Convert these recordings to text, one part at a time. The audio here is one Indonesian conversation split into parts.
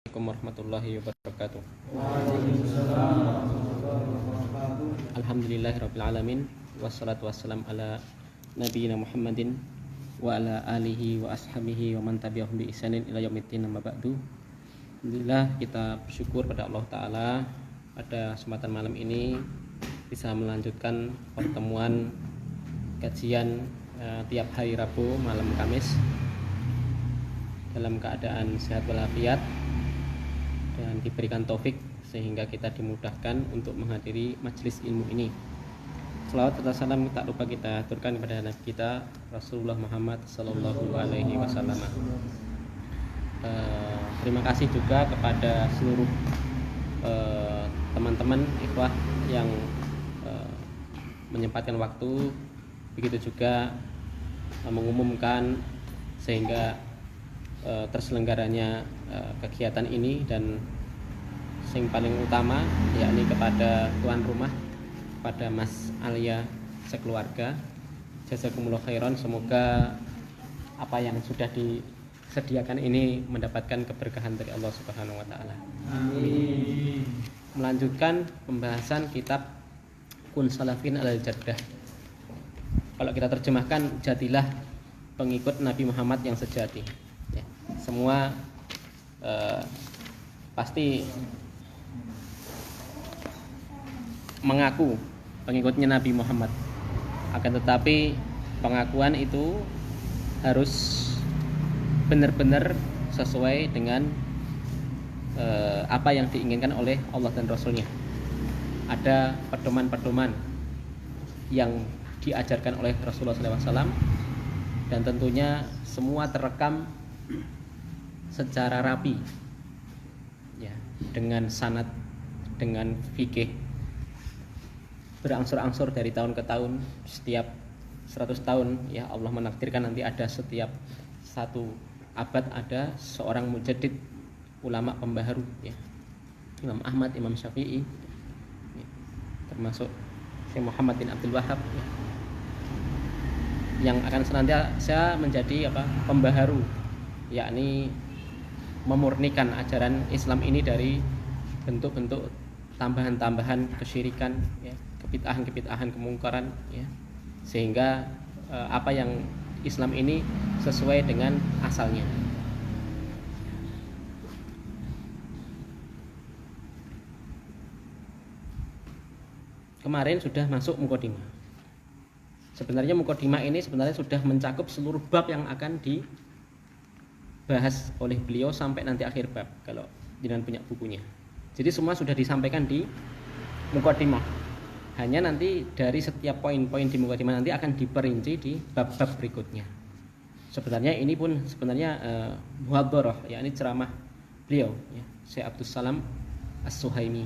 Assalamualaikum warahmatullahi wabarakatuh. Alhamdulillahirabbil alamin wassalatu wassalamu ala nabiyina Muhammadin wa ala alihi wa ashabihi wa man tabi'ahum bi ihsanin ila yaumiddin, amma ba'du. Alhamdulillah, kita bersyukur pada Allah Ta'ala pada kesempatan malam ini bisa melanjutkan pertemuan kajian tiap hari Rabu malam Kamis dalam keadaan sehat walafiat dan diberikan taufik sehingga kita dimudahkan untuk menghadiri majelis ilmu ini. Selawat serta salam tak lupa kita aturkan kepada Nabi kita Rasulullah Muhammad Sallallahu Alaihi Wasallam. Terima kasih juga kepada seluruh teman-teman ikhwah yang menyempatkan waktu, begitu juga mengumumkan sehingga terselenggaranya kegiatan ini, dan yang paling utama yakni kepada tuan rumah, pada Mas Alia sekeluarga, jazakumullah khairan. Semoga apa yang sudah disediakan ini mendapatkan keberkahan dari Allah Subhanahu wa taala. Amin. Melanjutkan pembahasan kitab Kun Salafin Alal Jaddah. Kalau kita terjemahkan, jadilah pengikut Nabi Muhammad yang sejati. Ya, semua pasti mengaku pengikutnya Nabi Muhammad, akan tetapi pengakuan itu harus benar-benar sesuai dengan apa yang diinginkan oleh Allah dan Rasulnya. Ada pedoman-pedoman yang diajarkan oleh Rasulullah SAW, dan tentunya semua terekam secara rapi, ya, dengan sanad, dengan fikih, berangsur-angsur dari tahun ke tahun. Setiap 100 tahun, ya, Allah menakdirkan nanti ada setiap satu abad ada seorang mujaddid, ulama pembaharu, ya. Imam Ahmad, Imam Syafi'i, ya, termasuk Syekh Muhammad bin Abdul Wahhab, ya, yang akan senantiasa menjadi pembaharu, yakni memurnikan ajaran Islam ini dari bentuk-bentuk tambahan-tambahan kesyirikan, ya, kebid'ahan-kebid'ahan, kemungkaran, ya, sehingga apa yang Islam ini sesuai dengan asalnya. Kemarin sudah masuk mukadimah. Sebenarnya mukadimah ini sebenarnya sudah mencakup seluruh bab yang akan dibahas oleh beliau sampai nanti akhir bab, kalau jenengan punya bukunya. Jadi semua sudah disampaikan di mukadimah. Hanya nanti dari setiap poin-poin di mukadimah nanti akan diperinci di bab-bab berikutnya. Sebenarnya ini pun muhadharah, yakni ceramah beliau, ya, Syekh Abdus Salam As-Suhaimi,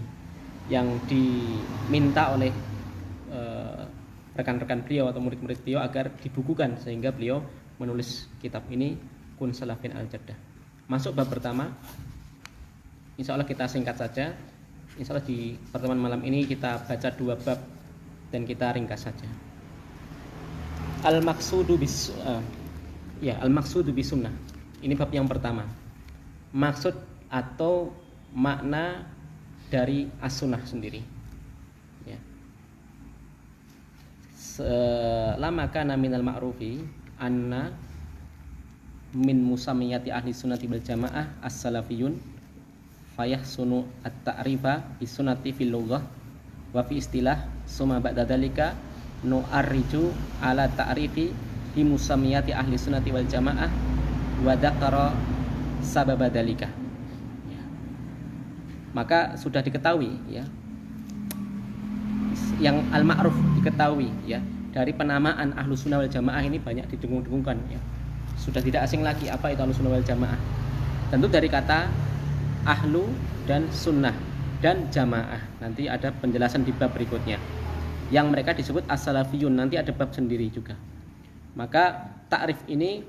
yang diminta oleh rekan-rekan beliau atau murid-murid beliau agar dibukukan, sehingga beliau menulis kitab ini, Kun Salafin Al Jaddah. Masuk bab pertama. Insya Allah kita singkat saja. Insya Allah di pertemuan malam ini kita baca 2 bab dan kita ringkas saja. Al-maqsudu bis sunnah. Ini bab yang pertama. Maksud atau makna dari as-sunnah sendiri. Ya. Selama kana minal ma'rufi anna min musamiyati ahli sunnati wal jamaah as-salafiyun fayahsunu at-ta'rifa bis sunnati fil lughah wa fi istilah, summa ba'da dzalika nu'arriju ala ta'rifi bi musamiyati ahli sunnati wal jamaah wa dzakara sababa dzalika. Ya. Maka sudah diketahui, ya, yang al-ma'ruf diketahui, ya, dari penamaan ahlu sunnah wal jamaah ini banyak didengung-dengungkan, ya. Sudah tidak asing lagi apa itu ahlu sunnah wal jamaah. Tentu dari kata ahlu dan sunnah dan jamaah. Nanti ada penjelasan di bab berikutnya. Yang mereka disebut as-salafiyun, nanti ada bab sendiri juga. Maka takrif ini,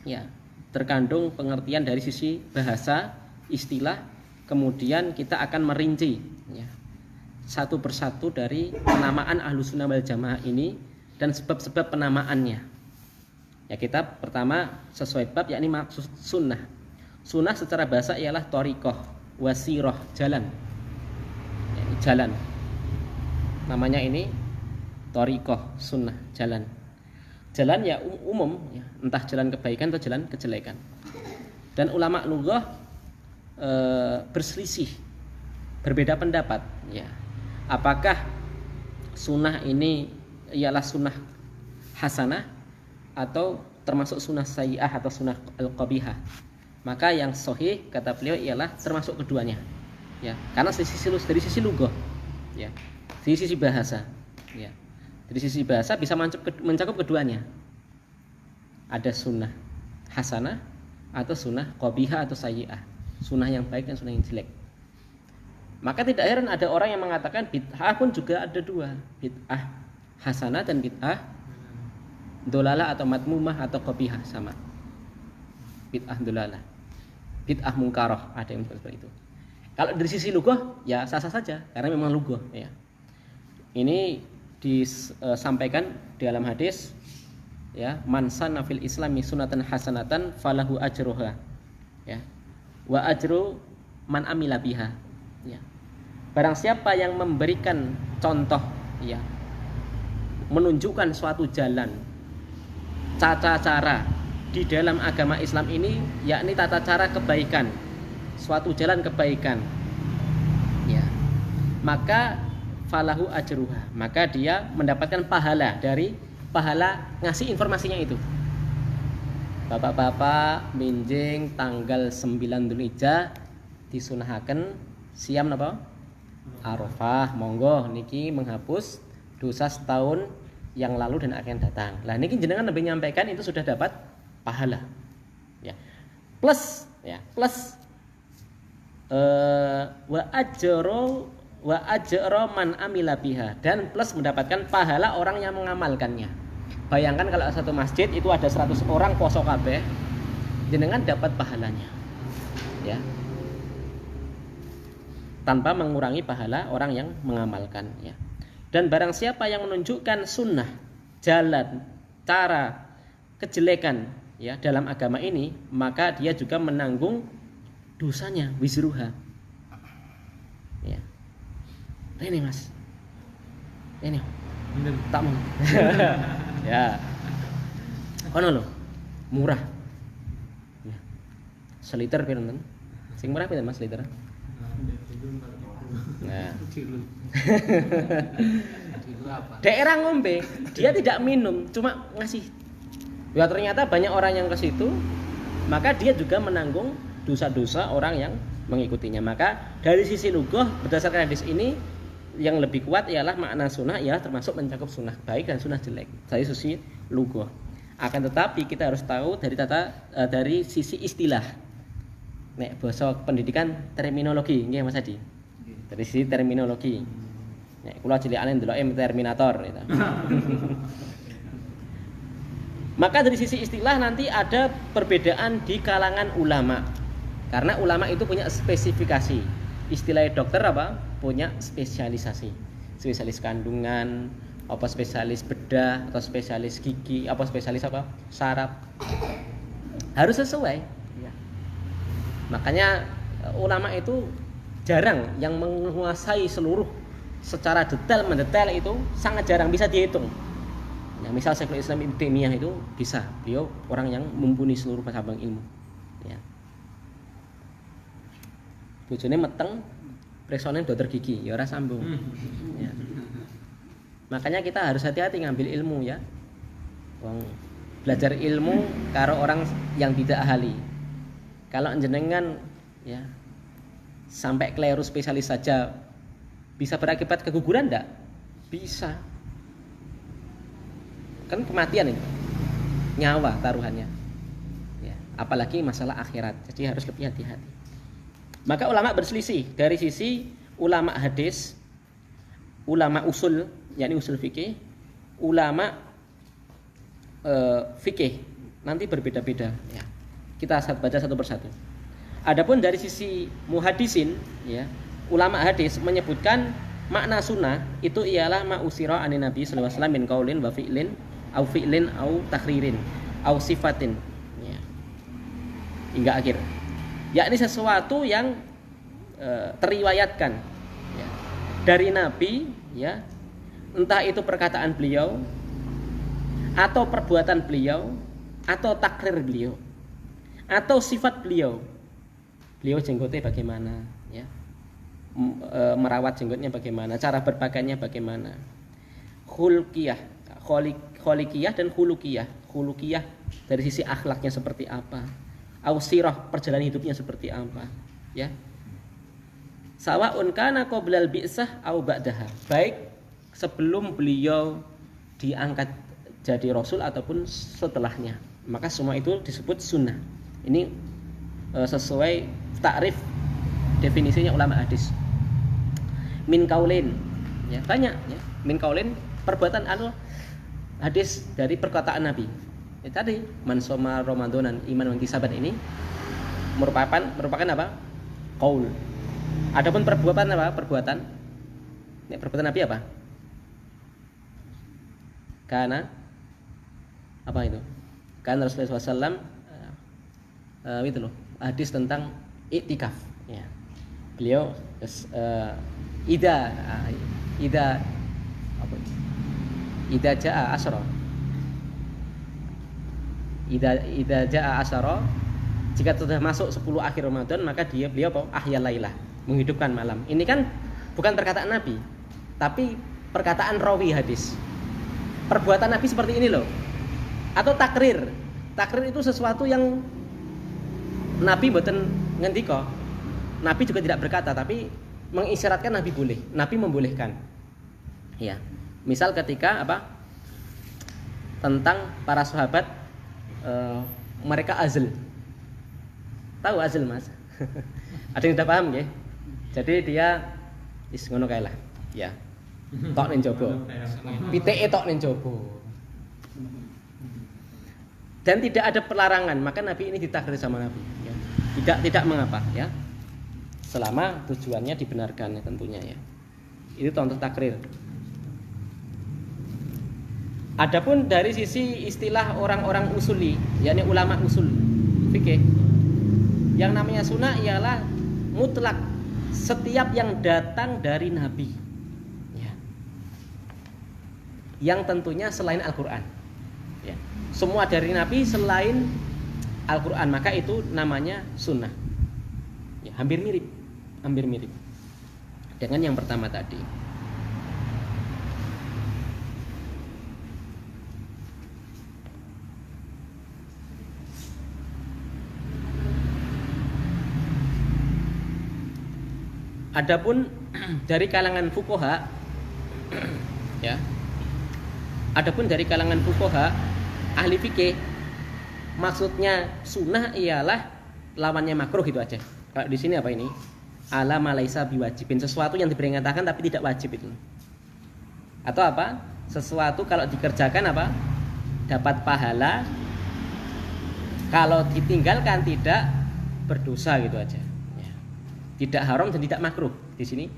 ya, terkandung pengertian dari sisi bahasa, istilah, kemudian kita akan merinci, ya, satu persatu dari penamaan ahlu sunnah wal jamaah ini dan sebab-sebab penamaannya. Ya, kita pertama sesuai bab, yakni maksud sunnah. Sunnah secara bahasa ialah thariqah, wasirah, jalan. Ya, ini jalan. Namanya ini thariqah, sunnah, jalan. Jalan ya umum, ya, entah jalan kebaikan atau jalan kejelekan. Dan ulama lughah berselisih, berbeda pendapat. Ya, apakah sunnah ini ialah sunnah hasanah atau termasuk sunnah sayyi'ah atau sunnah al-qabihah? Maka yang sahih kata beliau ialah termasuk keduanya. Ya, karena dari sisi lughah, ya, dari sisi bahasa, ya. Dari sisi bahasa bisa mencakup keduanya. Ada sunnah hasanah atau sunnah qabihah atau sayyi'ah. Sunnah yang baik dan sunnah yang jelek. Maka tidak heran ada orang yang mengatakan bid'ah pun juga ada dua, bid'ah hasanah dan bid'ah dolalah atau madmumah atau qabihah, sama. Bid'ah dolalah, bid'ah mungkarah, ada yang seperti itu. Kalau dari sisi lughah ya sah-sah saja karena memang lughah, ya. Ini disampaikan di dalam hadis, ya, man sanna fil islami sunatan hasanatan falahu ajruha, ya, wa ajru man amila biha, ya. Barang siapa yang memberikan contoh, ya, menunjukkan suatu jalan, tata cara di dalam agama Islam ini, yakni tata cara kebaikan, suatu jalan kebaikan, ya, maka falahu ajruha, maka dia mendapatkan pahala dari pahala ngasih informasinya itu. Bapak-bapak minjing tanggal 9 Dzulhijjah disunahaken siam napa? Arafah, monggo niki menghapus dosa setahun yang lalu dan akan datang. Lah niki jenengan lebih nyampaikan itu sudah dapat pahala. Ya. Plus, ya, plus wa ajra man amila biha, dan plus mendapatkan pahala orang yang mengamalkannya. Bayangkan kalau satu masjid itu ada 100 orang poso kabeh, jenengan dapat pahalanya. Ya. Tanpa mengurangi pahala orang yang mengamalkan, ya. Dan barang siapa yang menunjukkan sunnah, jalan, cara kejelekan, ya, dalam agama ini, maka dia juga menanggung dosanya, wizruha. Ya. Ini Mas. Ini. Tak mau. Ya. Ono lho. Murah. Ya. Seliter pinten? Sing murah pinten Mas liter? Nah. Daerah ngombe, dia tidak minum, cuma ngasih. Ya ternyata banyak orang yang ke situ, maka dia juga menanggung dosa-dosa orang yang mengikutinya. Maka dari sisi lughah berdasarkan hadis ini yang lebih kuat ialah makna sunnah ya termasuk mencakup sunnah baik dan sunnah jelek dari sisi lughah. Akan tetapi kita harus tahu dari sisi istilah. Nek basa pendidikan terminologi nggih Mas Adi. Dari sisi terminologi. Nek kula cilikane ndeloke Terminator gitu. Maka dari sisi istilah nanti ada perbedaan di kalangan ulama. Karena ulama itu punya spesifikasi. Istilah dokter apa? Punya spesialisasi. Spesialis kandungan, apa spesialis bedah, atau spesialis gigi, apa spesialis apa? Saraf. Harus sesuai. Ya. Makanya ulama itu jarang yang menguasai seluruh secara mendetail itu sangat jarang, bisa dihitung. Nah, misal Syekhul Islam Ibnu Taimiyah itu bisa, beliau orang yang mumpuni seluruh cabang ilmu. Ya. Bojone meteng, preksone dokter gigi, ya ora sambung. Ya. Makanya kita harus hati-hati ngambil ilmu ya. Wong belajar ilmu karo orang yang tidak ahli. Kalau jenengan ya sampai keliru spesialis saja bisa berakibat keguguran enggak? Bisa. Kan kematian itu. Nyawa taruhannya. Ya, apalagi masalah akhirat. Jadi harus lebih hati-hati. Maka ulama berselisih dari sisi ulama hadis, ulama usul, yakni usul fikih, ulama fikih nanti berbeda-beda ya. Kita baca satu persatu. Adapun dari sisi muhadisin ya, ulama hadis menyebutkan makna sunnah itu ialah ma usira anin nabi sallallahu alaihi wasallam min qaulin wa fi'lin au fi'lin au takhririn au sifatin ya. Hingga akhir. yakni sesuatu yang teriwayatkan ya, dari Nabi ya, entah itu perkataan beliau atau perbuatan beliau atau takrir beliau atau sifat beliau. Beliau jenggotnya bagaimana ya, merawat jenggotnya bagaimana, cara berpakaiannya bagaimana, khulqiyah, kholikiyah dan khulukiyah. Khulukiyah dari sisi akhlaknya seperti apa, ausirah perjalanan hidupnya seperti apa ya. Sawa'un kana qoblal bi'sah au ba'daha, baik sebelum beliau diangkat jadi rasul ataupun setelahnya, maka semua itu disebut sunnah. Ini sesuai takrif definisinya ulama hadis. Min kaulin ya, banyak ya, min kaulin perbuatan hadis dari perkataan Nabi ya, tadi man soma ramadonan iman wa ihtisaban ini merupakan apa? Qaul. Adapun perbuatan apa? Perbuatan. Ini perbuatan Nabi apa? Karena apa itu? Kan Rasulullah SAW itu loh, hadis tentang iktikaf ya. Beliau ida apa? Ida jaa asyara. Ida jaa asyara, jika sudah masuk 10 akhir Ramadan maka beliau apa? Ahya lailah, menghidupkan malam. Ini kan bukan perkataan Nabi, tapi perkataan rawi hadis. Perbuatan Nabi seperti ini loh. Atau takrir. Takrir itu sesuatu yang Nabi mboten ngendika. Nabi juga tidak berkata, tapi mengisyaratkan Nabi boleh. Nabi membolehkan. Ya. Misal ketika apa? Tentang para sahabat mereka azl. Tahu azl, Mas? Ada yang sudah paham nggih? Jadi dia wis ngono kae lah. Ya. Tok ning jaba. Pitike tok ning jaba. Dan tidak ada pelarangan, maka Nabi ini ditakrir sama Nabi ya. Tidak mengapa ya. Selama tujuannya dibenarkan ya, tentunya ya. Itu contoh takrir. Adapun dari sisi istilah orang-orang usuli, yakni ulama usul fikih, yang namanya sunnah ialah mutlak, setiap yang datang dari Nabi ya. Yang tentunya selain Al-Quran ya. Semua dari Nabi selain Al-Quran, maka itu namanya sunnah ya, hampir mirip dengan yang pertama tadi. Adapun dari kalangan fuqaha ya. Adapun dari kalangan fuqaha ahli fikih, maksudnya sunnah ialah lawannya makruh itu aja. Kalau di sini apa ini? Ala malaisa biwajibin, sesuatu yang diperintahkan tapi tidak wajib itu. Atau apa? Sesuatu kalau dikerjakan apa? Dapat pahala. Kalau ditinggalkan tidak berdosa gitu aja. Tidak haram dan tidak makruh. Di sini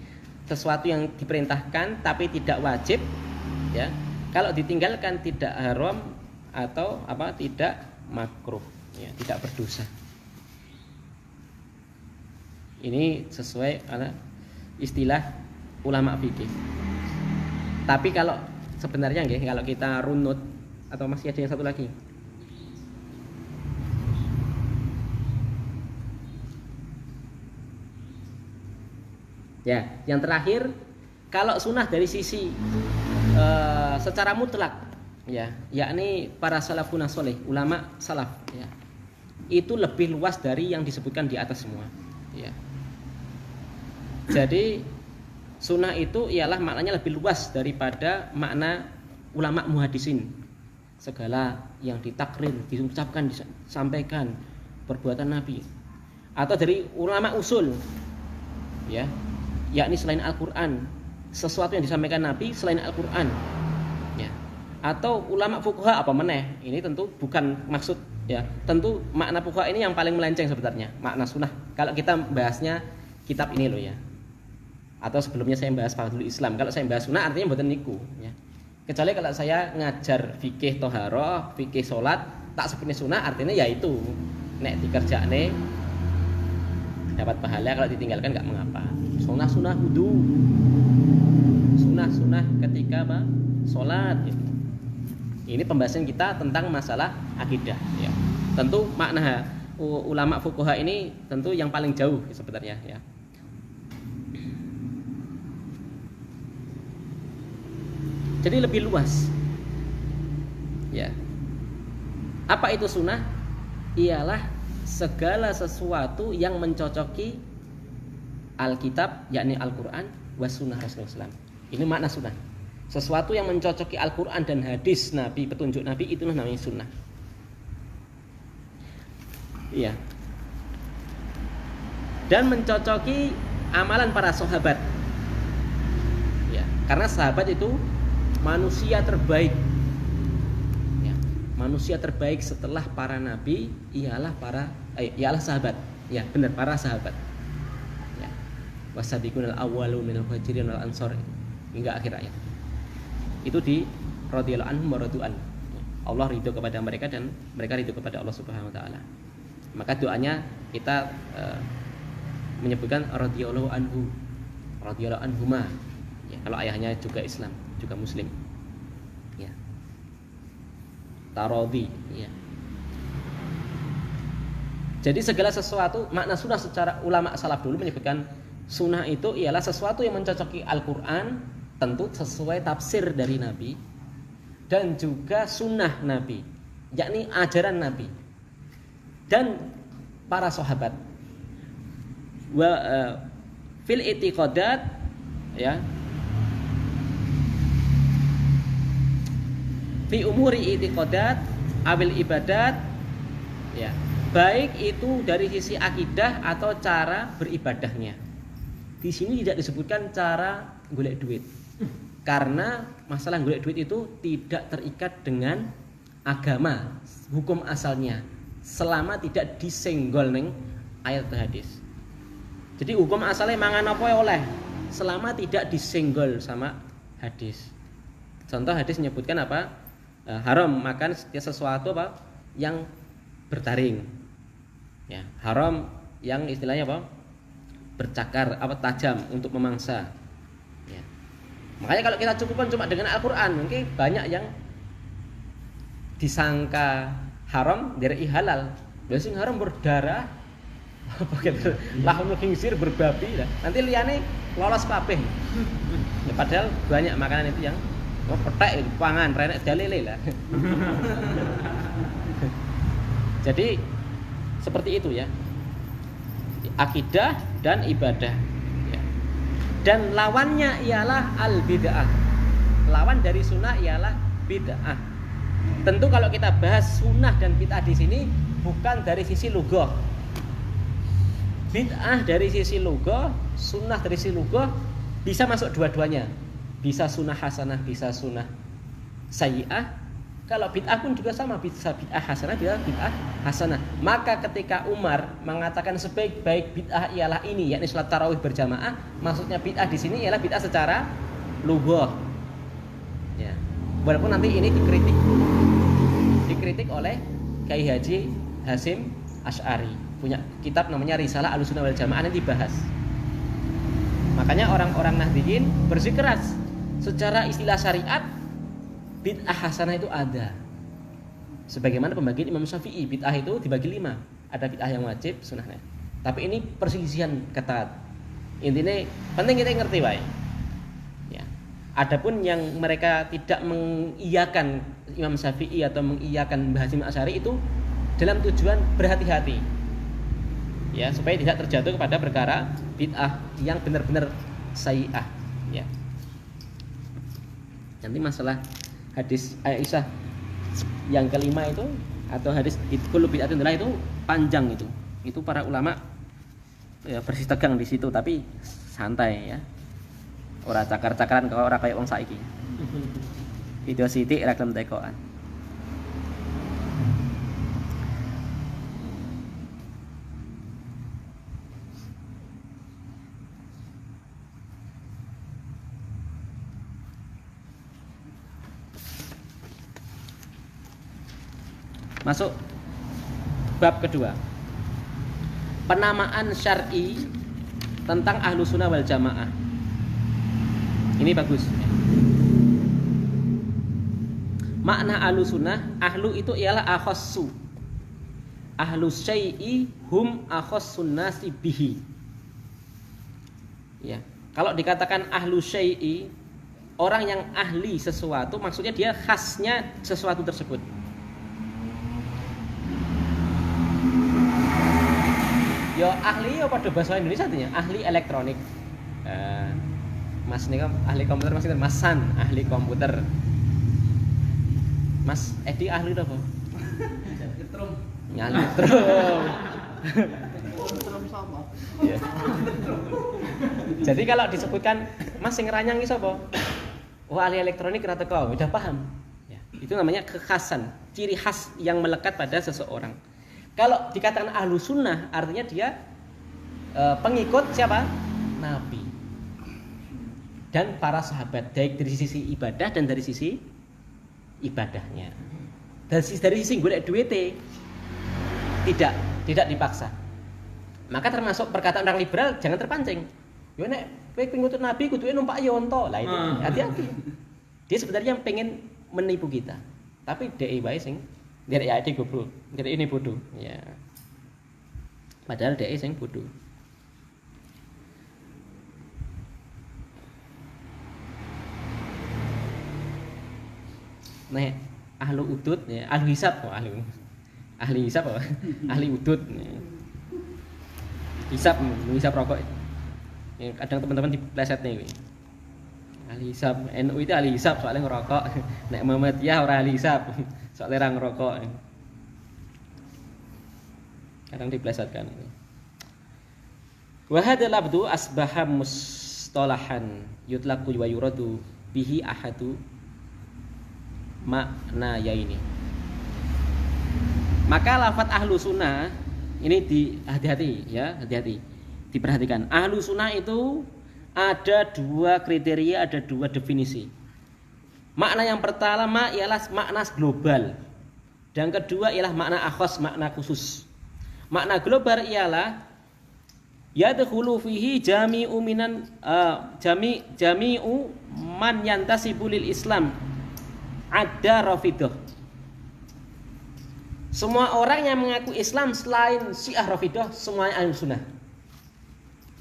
sesuatu yang diperintahkan tapi tidak wajib ya. Kalau ditinggalkan tidak haram atau apa? Tidak makruh ya, tidak berdosa. Ini sesuai istilah ulama fikih. Tapi kalau sebenarnya nggih, kalau kita runut atau masih ada yang satu lagi. Ya, yang terakhir, kalau sunnah dari sisi secara mutlak, ya, yakni para salafun saleh, ulama salaf, ya, itu lebih luas dari yang disebutkan di atas semua. Ya. Jadi sunnah itu ialah maknanya lebih luas daripada makna ulama muhadisin. Segala yang ditakrir, diucapkan, disampaikan, perbuatan Nabi, atau dari ulama usul, ya. Yakni selain Al-Quran, sesuatu yang disampaikan Nabi selain Al-Quran ya. Atau ulama fuqaha apa meneh, ini tentu bukan maksud ya, tentu makna fuqaha ini yang paling melenceng sebenarnya, makna sunnah. Kalau kita bahasnya kitab ini loh ya, atau sebelumnya saya bahas Fadlul Islam. Kalau saya bahas sunnah artinya mboten niku ya. Kecuali kalau saya ngajar fikih toharoh, fikih sholat, tak sebutnya sunnah artinya ya itu nek dikerjakne dapat pahala, kalau ditinggalkan nggak mengapa. Sunnah wudu, sunnah ketika apa? Sholat. Gitu. Ini pembahasan kita tentang masalah akidah. Ya. Tentu makna ulama fuqaha ini tentu yang paling jauh sebenarnya. Ya. Jadi lebih luas. Ya. Apa itu sunnah? Ialah segala sesuatu yang mencocoki Alkitab, yakni Al-Quran, was sunnah Rasulullah SAW. Ini makna sunnah. Sesuatu yang mencocoki Al-Quran dan hadis Nabi, petunjuk Nabi, itulah namanya sunnah. Iya. Dan mencocoki amalan para sahabat. Ya, karena sahabat itu manusia terbaik. Ya, manusia terbaik setelah para nabi ialah sahabat. Ya, benar, para sahabat. Ya. Wasabiqunal awwalun minal muhajirin wal ansor hingga akhir ayat. Itu di radhiyallahu anhum wa radu an. Allah ridho kepada mereka dan mereka ridho kepada Allah Subhanahu wa taala. Maka doanya kita menyebutkan radhiyallahu anhu, radhiyallahu anhuma. Ya, kalau ayahnya juga Islam, juga Muslim. Ya. Taradhi, ya. Jadi segala sesuatu, makna sunnah secara ulama salaf dulu menyebutkan sunnah itu ialah sesuatu yang mencocoki Al-Quran, tentu sesuai tafsir dari Nabi, dan juga sunnah Nabi, yakni ajaran Nabi dan para sahabat. Wa fil i'tiqadat, ya, fi umuri i'tiqadat awil ibadat, ya, baik itu dari sisi akidah atau cara beribadahnya. Di sini tidak disebutkan cara golek duit. Karena masalah golek duit itu tidak terikat dengan agama, hukum asalnya, selama tidak disenggol ning ayat hadis. Jadi hukum asalnya mangan apa ya oleh, selama tidak disenggol sama hadis. Contoh hadis menyebutkan apa? Haram makan sesuatu apa yang bertaring. Ya, haram yang istilahnya apa? Bercakar, apa tajam untuk memangsa. Ya. Makanya kalau kita cukupkan cuma dengan Al-Quran, mungkin banyak yang disangka haram dari halal. Biasanya haram berdarah, begitu, lahum khinsir berbabi, nanti liane lolos kabeh. Ya, padahal banyak makanan itu yang petek, pangan, renek dalile lah. Jadi seperti itu ya. Akidah dan ibadah, ya. Dan lawannya ialah al-bid'ah. Lawan dari sunnah ialah bid'ah. Tentu kalau kita bahas sunnah dan bid'ah di sini bukan dari sisi lugah. Bid'ah dari sisi lugah, sunnah dari sisi lugah bisa masuk dua-duanya. Bisa sunnah hasanah, bisa sunnah sayyi'ah. Kalau bid'ah pun juga sama, bisa bid'ah hasanah, bisa bid'ah hasanah. Maka ketika Umar mengatakan sebaik-baik bid'ah ialah ini, yakni salat tarawih berjamaah, maksudnya bid'ah di sini ialah bid'ah secara lughah. Ya. Walaupun nanti ini dikritik oleh Kiai Haji Hasyim Asy'ari, punya kitab namanya Risalah Ahlussunnah wal Jamaah, ini dibahas. Makanya orang-orang Nahdiyin bersikeras secara istilah syariat bid'ah hasanah itu ada. Sebagaimana pembagian Imam Syafi'i, bid'ah itu dibagi 5. Ada bid'ah yang wajib, sunnahnya. Tapi ini perselisihan ketat. Intinya penting kita ngerti wae. Ya. Adapun yang mereka tidak mengiyakan Imam Syafi'i atau mengiyakan Mbah Hasyim Asy'ari itu dalam tujuan berhati-hati. Ya, supaya tidak terjatuh kepada perkara bid'ah yang benar-benar sayyi'ah, ya. Nanti masalah hadis Aisyah yang kelima itu atau hadis kullu bid'atin dhalalah itu panjang itu. Itu para ulama ya bersih tegang di situ, tapi santai ya. Ora cakar-cakaran kok ora kaya wong saiki. Video sithik ra gelem tekokan. Masuk bab kedua. penamaan syar'i tentang ahlu sunnah wal jamaah. Ini bagus. Makna ahlu sunnah, ahlu itu ialah akhassu. Ahlu syai'i hum akhassun nasi bihi. Ya. Kalau dikatakan ahlu syai'i, orang yang ahli sesuatu, maksudnya dia khasnya sesuatu tersebut. Yo ahli ya pada bahasa Indonesia artinya ahli elektronik. Mas ini kan ahli komputer, Mas Masan ahli komputer. Mas Edi ahli apa? Getrum. Nyali getrum. Getrum sama. Ya. Jadi kalau disebutkan Mas sing ngeranyang iki sapa? Oh ahli elektronik ra teko, udah paham. Ya, itu namanya kekhasan, ciri khas yang melekat pada seseorang. Kalau dikatakan ahlu sunnah, artinya dia pengikut siapa? Nabi dan para sahabat, baik dari sisi ibadah dan dari sisi ibadahnya. Dari sisi golek duwite tidak dipaksa. Maka termasuk perkataan orang liberal, jangan terpancing. Yo nek kowe pengikut Nabi kuduke numpak yonto. Lah itu hati-hati. Dia sebenarnya pengen menipu kita. Tapi dhek wae sing dari ya goblok, dari ini bodoh, ya. Padahal dia sing bodoh. Nah, ahlu udud, ya, ahlu hisab, ahli hisab, ahli udud. Ya. Hisab rokok. Ya, kadang teman-teman dipleset nih. Ahli hisab, NU itu ahli hisab soalnya ngerokok. Nek Muhammadiyah ora ahli hisab. Soalnya orang ngerokok. Kadang diplesetkan ini. Wa hadzal abdu asbaha mustalahan yutlaqu wa yuradu bihi ahadu makna ya ini. Maka lafaz ahlu sunnah ini hati-hati ya, hati-hati. Diperhatikan. Ahlu sunnah itu ada dua kriteria, ada dua definisi. Makna yang pertama ialah makna global. Dan kedua ialah makna akhas, makna khusus. Makna global ialah yadkhulu fihi jami'u man yantasibu lil Islam ada rafidah. Semua orang yang mengaku Islam selain Syiah Rafidah semuanya ahlu sunnah.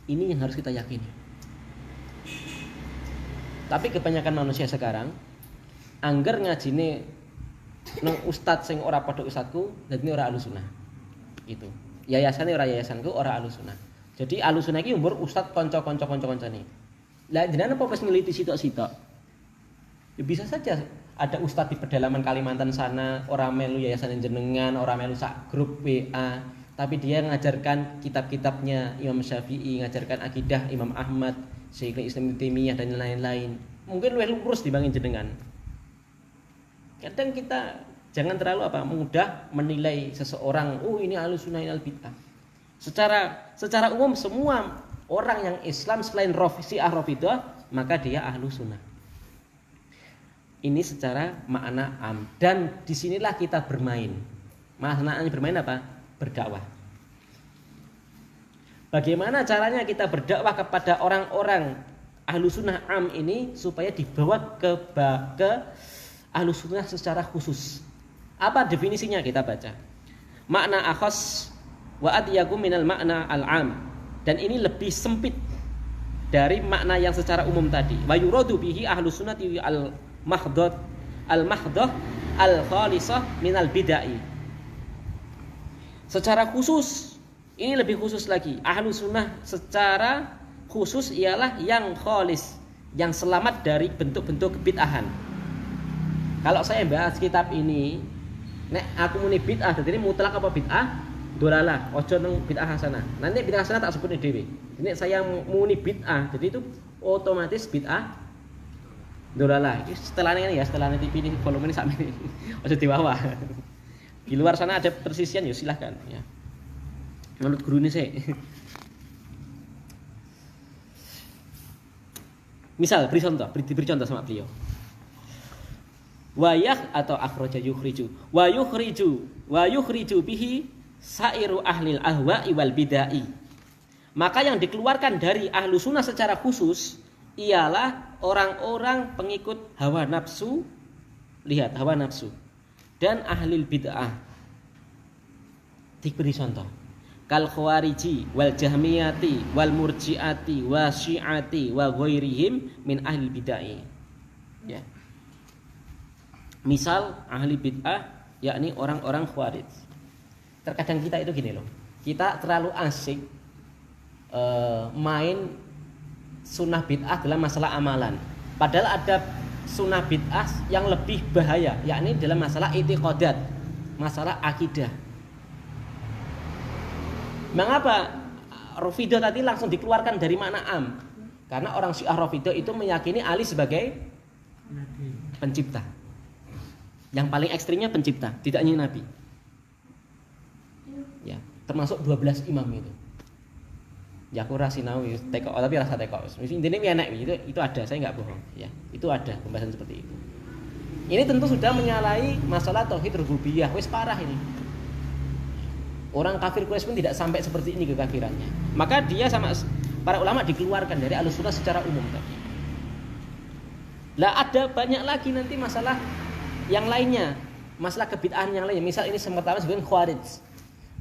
Ini yang harus kita yakini. Tapi kebanyakan manusia sekarang angger ngajine nang ustad sing ora padha ustadku, dadi ora ahlu sunnah. Gitu. Yayasane ora yayasanku, ora ahlu sunnah. Jadi ahlu sunnah iki umur ustad kanca-kancane. Lah jenengan apa wis ngeliti sitok-sitok? Ya bisa saja ada ustad di pedalaman Kalimantan sana, ora melu yayasan jenengan, ora melu sak grup WA, tapi dia ngajarkan kitab-kitabnya Imam Syafi'i, ngajarkan akidah Imam Ahmad, Syekhul Islam Ibnu Taimiyah dan lain-lain. Mungkin lebih lurus dibanding jenengan. Kadang kita jangan terlalu mudah menilai seseorang, oh ini ahlu sunnah, ini al-bid'ah. Secara umum semua orang yang Islam selain Syiah Rafidah, maka dia ahlu sunnah. Ini secara makna am, dan disinilah kita bermain. Maknanya bermain apa? Berdakwah. Bagaimana caranya kita berdakwah kepada orang-orang ahlu sunnah am ini supaya dibawa ke ahlu sunnah secara khusus. Apa definisinya? Kita baca. Makna akhas wa adyaku minal makna al-am, dan ini lebih sempit dari makna yang secara umum tadi. Wa yuradu bihi ahlu sunnati al-mahdhah al-khalisah minal bid'ah. Secara khusus, ini lebih khusus lagi. Ahlu sunnah secara khusus ialah yang khalis, yang selamat dari bentuk-bentuk kebid'ahan. Kalau saya bahas kitab ini, nek aku muni bid'ah, jadi mutlak apa bid'ah? Dolalah, ojo nang bid'ah hasanah. Nanti bid'ah hasanah tak sebut dhewe. Ini saya muni bid'ah, jadi itu otomatis bid'ah dolalah. Ini setelahnya ya, setelahnya TV ini volume ini sampai ini. Ojo diwawa. Di luar sana ada persisian ya silahkan ya. Menurut guru ini saya. Misal beri contoh sama beliau. Wayah atau akhraja yukhriju. Wa yukhriju bihi sairu ahlil ahwa'i wal bid'ai. Maka yang dikeluarkan dari ahlu sunnah secara khusus ialah orang-orang pengikut hawa nafsu, lihat hawa nafsu, dan ahlil bid'ah. Diberi contoh, kal khawariji wal jahmiyati wal murji'ati wa syi'ati wa ghairihim min ahlil bid'ah. Ya. Misal ahli bid'ah yakni orang-orang khawarij. Terkadang kita itu gini loh, kita terlalu asik main sunnah bid'ah dalam masalah amalan. Padahal ada sunnah bid'ah yang lebih bahaya, yakni dalam masalah i'tiqadat, masalah akidah. Mengapa Rafidhah tadi langsung dikeluarkan dari makna am? Karena orang Syiah Rafidhah itu meyakini Ali sebagai pencipta. Yang paling ekstrimnya pencipta, tidak hanya nabi. Ya, termasuk 12 imam itu. Ya aku rasinau teko tapi rasa teko. Intinya enak itu ada, saya nggak bohong ya. Itu ada pembahasan seperti itu. Ini tentu sudah menyalahi masalah tauhid rububiyah, wis parah ini. Orang kafir Quraisy pun tidak sampai seperti ini kekafirannya. Maka dia sama para ulama dikeluarkan dari Ahlussunnah secara umum tadi. Lah ada banyak lagi nanti masalah yang lainnya, masalah kebid'ahan yang lainnya. Misal ini pertama sebenarnya Khawarij.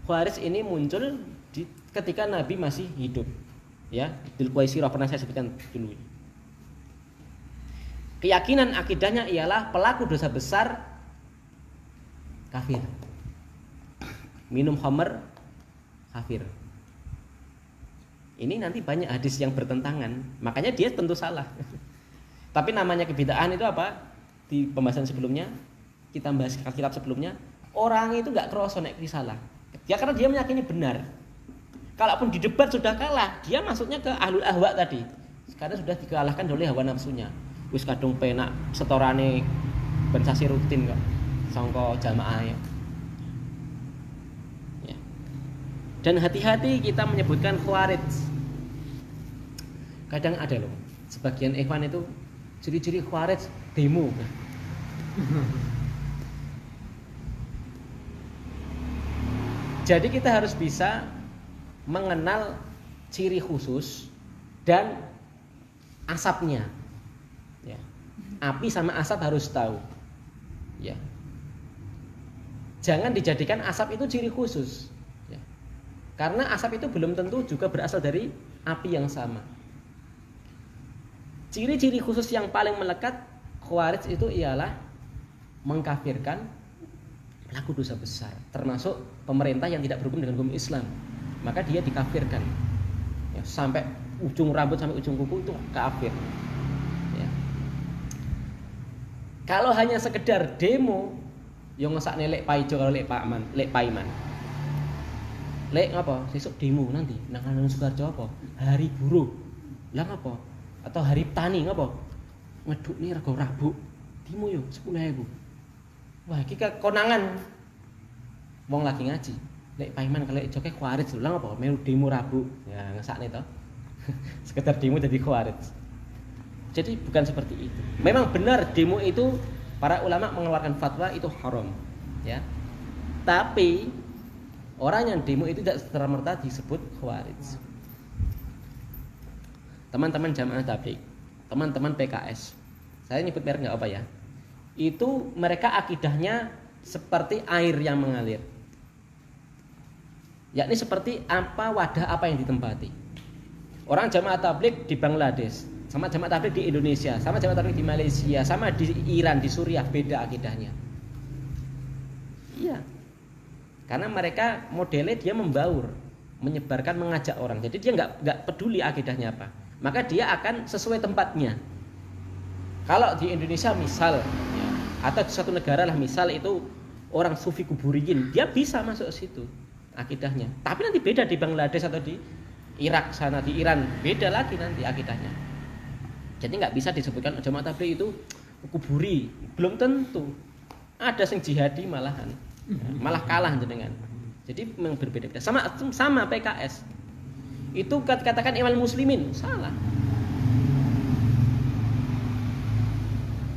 Khawarij ini muncul ketika Nabi masih hidup. Ya, Dzul Qaisirah pernah saya sebutkan dulu. Keyakinan akidahnya ialah pelaku dosa besar kafir. Minum khamr kafir. Ini nanti banyak hadis yang bertentangan, makanya dia tentu salah. Tapi namanya kebid'ahan itu apa? Di pembahasan sebelumnya, kita bahas kitab sebelumnya, orang itu enggak kroso nek salah. Ya karena dia meyakini benar. Kalaupun di debat sudah kalah, dia masuknya ke ahlul ahwa tadi. Karena sudah dikalahkan oleh hawa nafsunya. Wis kadung penak setorane ben sasi rutin kok. Sangka jamaah ya. Ya. Dan hati-hati kita menyebutkan khawarij. Kadang ada loh, sebagian ikhwan itu ciri-ciri khawarij demo. Jadi kita harus bisa mengenal ciri khusus dan asapnya. Ya. Api sama asap harus tahu. Ya. Jangan dijadikan asap itu ciri khusus. Ya. Karena asap itu belum tentu juga berasal dari api yang sama. Ciri-ciri khusus yang paling melekat Khawarij itu ialah mengkafirkan pelaku dosa besar, termasuk pemerintah yang tidak berhukum dengan hukum Islam. Maka dia dikafirkan ya, sampai ujung rambut sampai ujung kuku itu kafir ya. Kalau hanya sekedar demo yang ngesakne lek paijo kalau lek Pakman, lek Paiman. Lek ngapa? Sesuk demo nanti nang Anang Sukarjo apa? Hari buruh. Lah ngapa? Atau hari tani ngapa? Ngeduk nih rego rabuk. Demo yo 10.000. Wah, iki konangan wong lagi ngaji. Lek Paiman kalau joke Khawarij lho, lah apa? Melu demo Rabu. Ya, ngesakne to. Sekedar demo jadi Khawarij. Jadi bukan seperti itu. Memang benar demo itu para ulama mengeluarkan fatwa itu haram, ya. Tapi orang yang demo itu tidak serta-merta disebut Khawarij. Teman-teman jamaah tabligh, teman-teman PKS. Saya nyebut merek enggak apa ya. Itu mereka akidahnya seperti air yang mengalir. Yakni seperti apa wadah apa yang ditempati. Orang jamaah tabligh di Bangladesh, sama jamaah tabligh di Indonesia, sama jamaah tabligh di Malaysia, sama di Iran, di Suriah, beda akidahnya. Iya. Karena mereka modelnya dia membaur, menyebarkan, mengajak orang. Jadi dia nggak peduli akidahnya apa. Maka dia akan sesuai tempatnya. Kalau di Indonesia misal, ya, atau di suatu negara lah misal itu orang sufi kuburiyin, dia bisa masuk ke situ akidahnya. Tapi nanti beda di Bangladesh atau di Irak sana, di Iran beda lagi nanti akidahnya. Jadi nggak bisa disebutkan jamaah tabligh itu kuburi, belum tentu. Ada yang jihadi malahan, malah kalah jenengan. Jadi memang berbeda-beda. Sama PKS. Itu katakan Ikhwanul Muslimin, salah.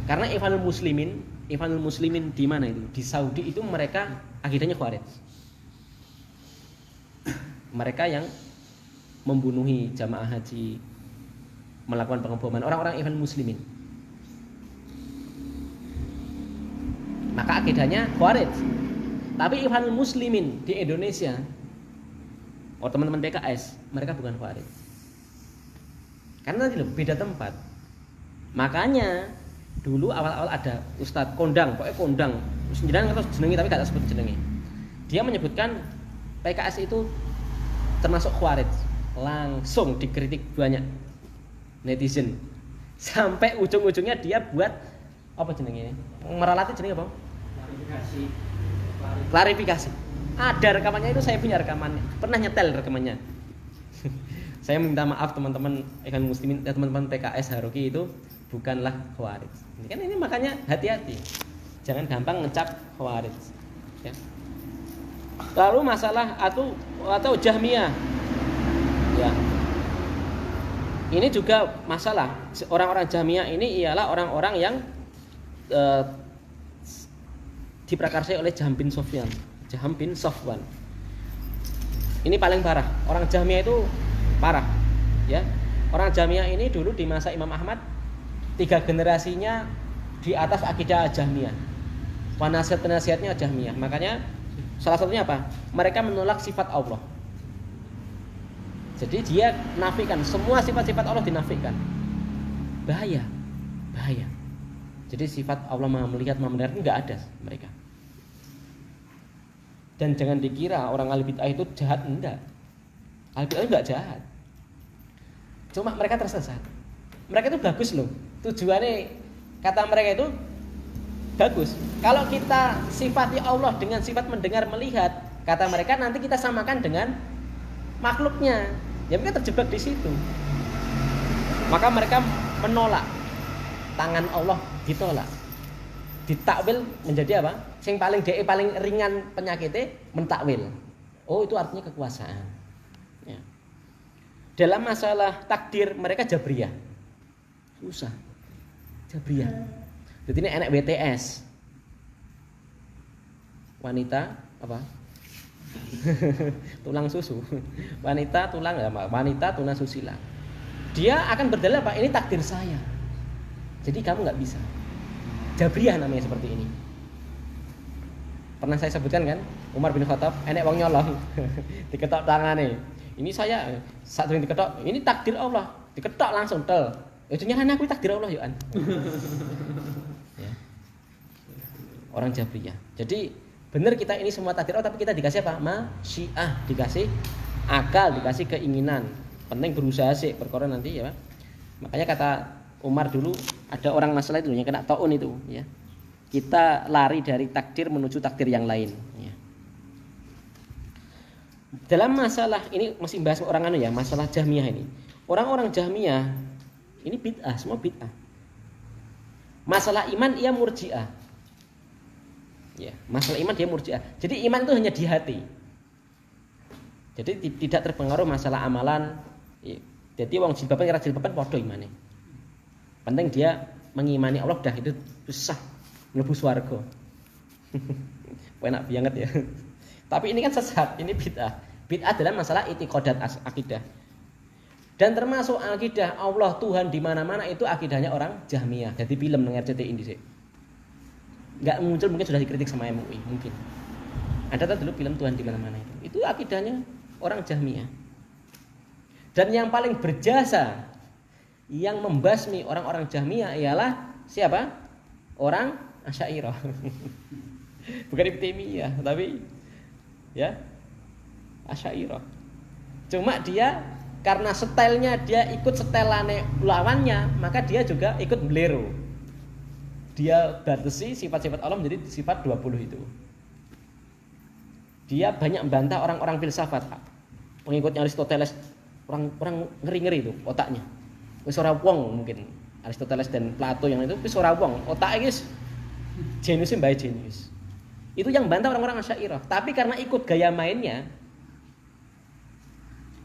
Karena Ikhwanul Muslimin di mana itu? Di Saudi itu mereka akidahnya Khawarij. mereka yang membunuhi jamaah haji, melakukan pengeboman orang-orang Ikhwan Muslimin. Maka akidahnya Khawarij. Tapi Ikhwan Muslimin di Indonesia, teman-teman PKS, mereka bukan Khawarij. Karena tadi loh, beda tempat. Makanya dulu awal-awal ada Ustadz Kondang, pokoknya Kondang, jenengan terus jenengi tapi gak sebut jenengi. Dia menyebutkan PKS itu termasuk Khawarij. Langsung dikritik banyak netizen. Sampai ujung-ujungnya dia buat apa jenenge? Meralati jenenge apa? Klarifikasi. Ada rekamannya, itu saya punya rekamannya. Pernah nyetel rekamannya. Saya minta maaf teman-teman Ikhwan Muslimin, teman-teman PKS Haruki itu bukanlah Khawarij. Ini makanya hati-hati. Jangan gampang ngecap Khawarij. Ya. Lalu masalah atau Jahmiyah. Ya. Ini juga masalah. Orang-orang Jahmiyah ini ialah orang-orang yang diprakarsai oleh Jahm bin Safwan. Ini paling parah. Orang Jahmiyah itu parah, ya. Orang Jahmiyah ini dulu di masa Imam Ahmad 3 generasinya di atas akidah Jahmiyah. Penasihat-penasihatnya Jahmiyah. Makanya salah satunya apa? Mereka menolak sifat Allah. Jadi dia nafikan semua sifat-sifat Allah, dinafikan. Bahaya. Jadi sifat Allah Maha melihat, Maha mendengar enggak ada mereka. Dan jangan dikira orang ahli bid'ah itu jahat, enggak. Ahli bid'ah itu enggak jahat. Cuma mereka tersesat. Mereka itu bagus loh. Tujuannya kata mereka itu bagus. Kalau kita sifati Allah dengan sifat mendengar, melihat, kata mereka nanti kita samakan dengan makhluknya. Ya mereka terjebak di situ. Maka mereka menolak. Tangan Allah ditolak. Ditakwil menjadi apa? Yang paling ringan penyakitnya mentakwil. Oh, itu artinya kekuasaan. Ya. Dalam masalah takdir mereka Jabriyah. Susah. Jabriyah. Jadi ini enak WTS. Wanita apa? Tulang susu. Wanita tuna susila. Dia akan berdalil apa? Ini takdir saya. Jadi kamu nggak bisa. Jabriyah namanya seperti ini. Pernah saya sebutkan kan, Umar bin Khattab enek wong nyolong diketok tangane. Ini saya saat diketok, ini takdir Allah. Diketok langsung tel. Itu nyalahne aku takdir Allah yo an. Ya. Orang Jabriyah. Jadi benar kita ini semua takdir Allah, tapi kita dikasih apa? Masyiah, dikasih akal, dikasih keinginan. Penting berusaha sih perkara nanti ya, Pak. Makanya kata Umar dulu ada orang masalah itu yang kena taun itu ya. Kita lari dari takdir menuju takdir yang lain ya. Dalam masalah ini masih bahas orang ya, masalah Jahmiyah ini. Orang-orang Jahmiyah ini bid'ah, semua bid'ah. Masalah iman ia Murji'ah. Ya, masalah iman dia Murji'ah. Jadi iman itu hanya di hati. Jadi tidak terpengaruh masalah amalan. Ya. Jadi wong jilbaban kira jilbaban padha imane. Penting dia mengimani Allah, dah itu sah mlebu swarga. Enak banget ya. Tapi ini kan sesat, ini bid'ah. Bid'ah dalam masalah i'tiqadat akidah. Dan termasuk akidah Allah Tuhan di mana-mana itu akidahnya orang Jahmiyah. Jadi film dengan RCTI ini sih. Enggak muncul, mungkin sudah dikritik sama MUI mungkin. Ada dulu film Tuhan di mana-mana itu. Itu akidahnya orang Jahmiyah. Dan yang paling berjasa yang membasmi orang-orang Jahmiyah ialah siapa? Orang Asy'ariyah. Bukan Ibnu Taimiyah, tapi ya Asy'ariyah. Cuma dia karena stylenya dia ikut setelane lawannya, maka dia juga ikut blero. Dia batasi sifat-sifat Allah menjadi sifat 20 itu. Dia banyak membantah orang-orang filsafat. Pengikutnya Aristoteles, orang ngeri-ngeri itu otaknya. Wis ora wong mungkin Aristoteles dan Plato yang itu wis ora wong, otaknya wis jeniusnya mbak jenius. Itu yang bantah orang-orang Asy'ariyah. Tapi karena ikut gaya mainnya,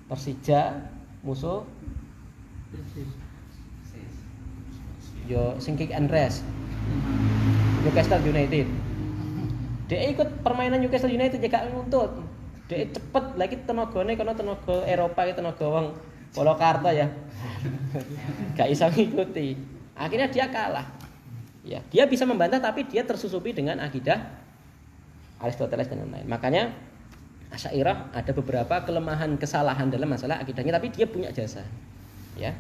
Persija musuh yo sing kick and rest Newcastle United. Dia ikut permainan Newcastle United, dia gak nuntut. Dia cepet lagi tenagane kono tenaga Eropa iki tenaga wong Polokarta ya. Gak bisa ngikuti. Akhirnya dia kalah. Ya, dia bisa membantah tapi dia tersusupi dengan akidah Aristoteles dan lain-lain. Makanya Asy'ariyah ada beberapa kelemahan kesalahan dalam masalah akidahnya tapi dia punya jasa. Ya.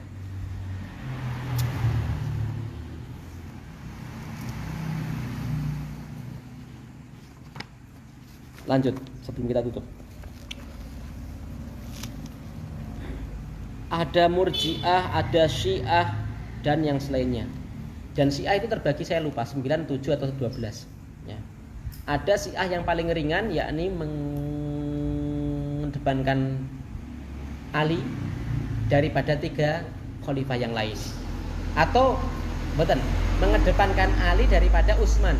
Lanjut sebelum kita tutup. Ada Murji'ah, ada Syiah dan yang selainnya. Dan Syiah itu terbagi saya lupa 9, 7 atau 12 ya. Ada Syiah yang paling ringan yakni mengedepankan Ali daripada 3 khalifah yang lain. Atau betul, mengedepankan Ali daripada Utsman.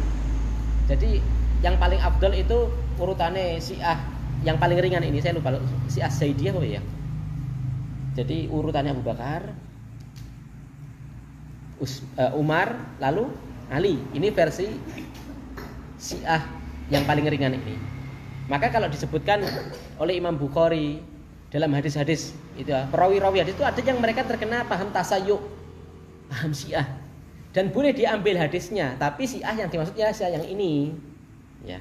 Jadi yang paling afdal itu urutannya Syiah yang paling ringan ini saya lupa Syiah Zaidiyah apa ya. Jadi urutannya Abu Bakar, Umar, lalu Ali. Ini versi Syiah yang paling ringan ini. Maka kalau disebutkan oleh Imam Bukhari dalam hadis-hadis itu perawi-rawi hadis itu ada yang mereka terkena paham tasayyuh, paham Syiah. Dan boleh diambil hadisnya, tapi Syiah yang dimaksudnya Syiah yang ini. Ya.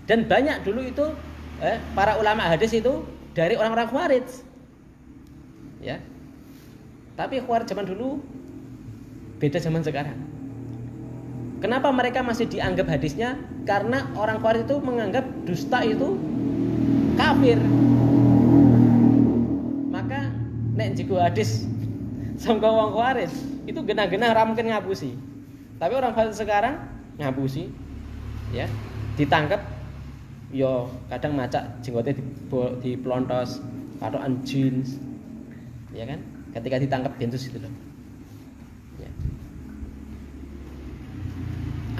Dan banyak dulu itu para ulama hadis itu dari orang-orang Khawarij. Ya. Tapi Khawarij zaman dulu beda zaman sekarang. Kenapa mereka masih dianggap hadisnya? Karena orang Khawarij itu menganggap dusta itu kafir. Maka nek jigo hadis sangka wong Khawarij itu genah-genah ra mungkin ngapusi. Tapi orang Khawarij sekarang ngapusi. Ya, ditangkap yo kadang macak jenggotnya dipelontos, patokan jeans. Ya kan? Ketika ditangkap densus itu loh. Ya.